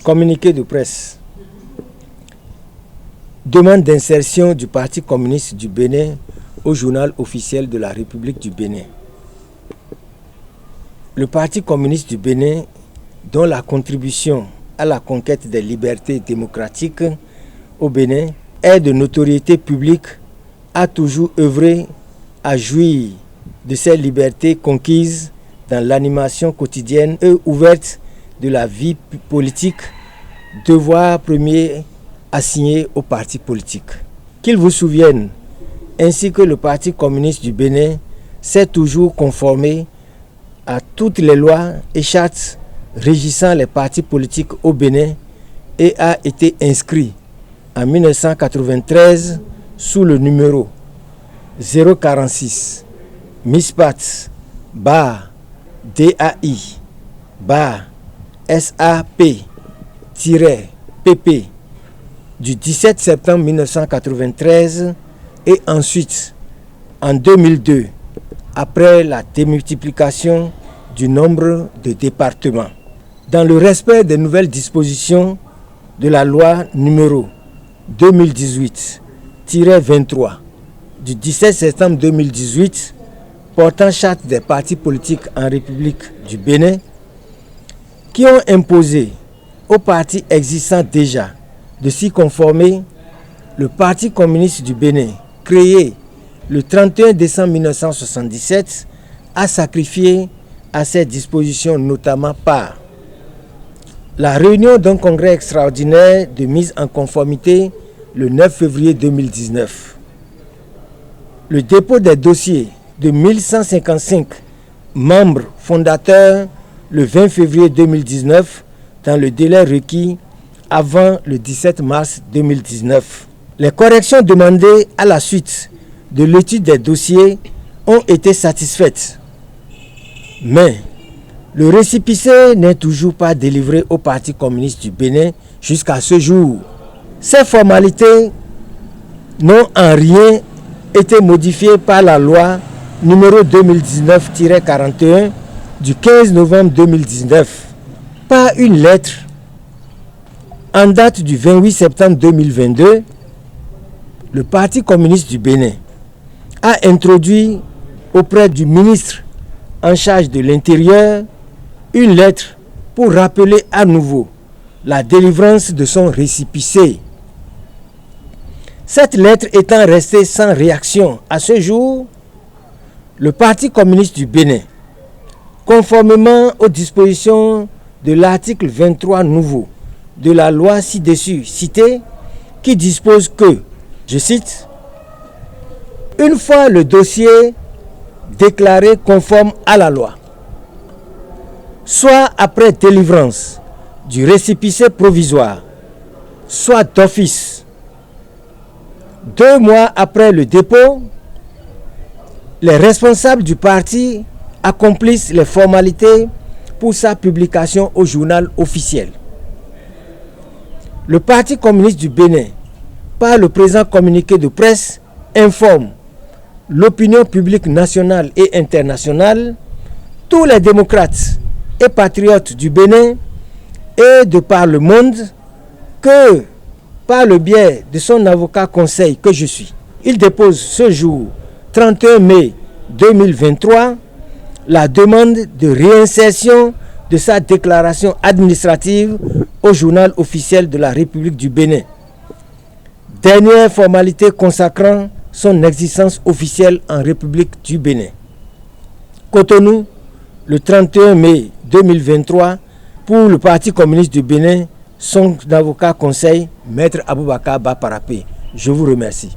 Communiqué de presse. Demande d'insertion du Parti communiste du Bénin au journal officiel de la République du Bénin. Le Parti communiste du Bénin, dont la contribution à la conquête des libertés démocratiques au Bénin est de notoriété publique, a toujours œuvré à jouir de ces libertés conquises dans l'animation quotidienne et ouverte de la vie politique, devoir premier assigné aux partis politiques. Qu'ils vous souviennent, ainsi que le Parti communiste du Bénin s'est toujours conformé à toutes les lois et chartes régissant les partis politiques au Bénin et a été inscrit en 1993 sous le numéro 046 MISPAT DAI SAP-PP du 17 septembre 1993 et ensuite en 2002 après la démultiplication du nombre de départements. Dans le respect des nouvelles dispositions de la loi numéro 2018-23 du 17 septembre 2018 portant charte des partis politiques en République du Bénin, qui ont imposé aux partis existants déjà de s'y conformer, le Parti communiste du Bénin, créé le 31 décembre 1977, a sacrifié à ces dispositions notamment par la réunion d'un congrès extraordinaire de mise en conformité le 9 février 2019, le dépôt des dossiers de 1155 membres fondateurs le 20 février 2019 dans le délai requis avant le 17 mars 2019. Les corrections demandées à la suite de l'étude des dossiers ont été satisfaites. Mais le récépissé n'est toujours pas délivré au Parti communiste du Bénin jusqu'à ce jour. Ces formalités n'ont en rien été modifiées par la loi numéro 2019-41 du 15 novembre 2019 par une lettre en date du 28 septembre 2022. Le Parti communiste du Bénin a introduit auprès du ministre en charge de l'Intérieur une lettre pour rappeler à nouveau la délivrance de son récépissé. Cette lettre étant restée sans réaction à ce jour, le Parti communiste du Bénin, conformément aux dispositions de l'article 23 nouveau de la loi ci-dessus citée, qui dispose que, je cite, « Une fois le dossier déclaré conforme à la loi, soit après délivrance du récépissé provisoire, soit d'office, 2 mois après le dépôt, les responsables du parti accomplissent les formalités pour sa publication au journal officiel. Le Parti communiste du Bénin, par le présent communiqué de presse, informe l'opinion publique nationale et internationale, tous les démocrates et patriotes du Bénin et de par le monde, que par le biais de son avocat conseil que je suis, il dépose ce jour 31 mai 2023 la demande de réinsertion de sa déclaration administrative au journal officiel de la République du Bénin. Dernière formalité consacrant son existence officielle en République du Bénin. Cotonou, le 31 mai 2023, pour le Parti communiste du Bénin, son avocat conseil, Maître Aboubakar Baparapé. Je vous remercie.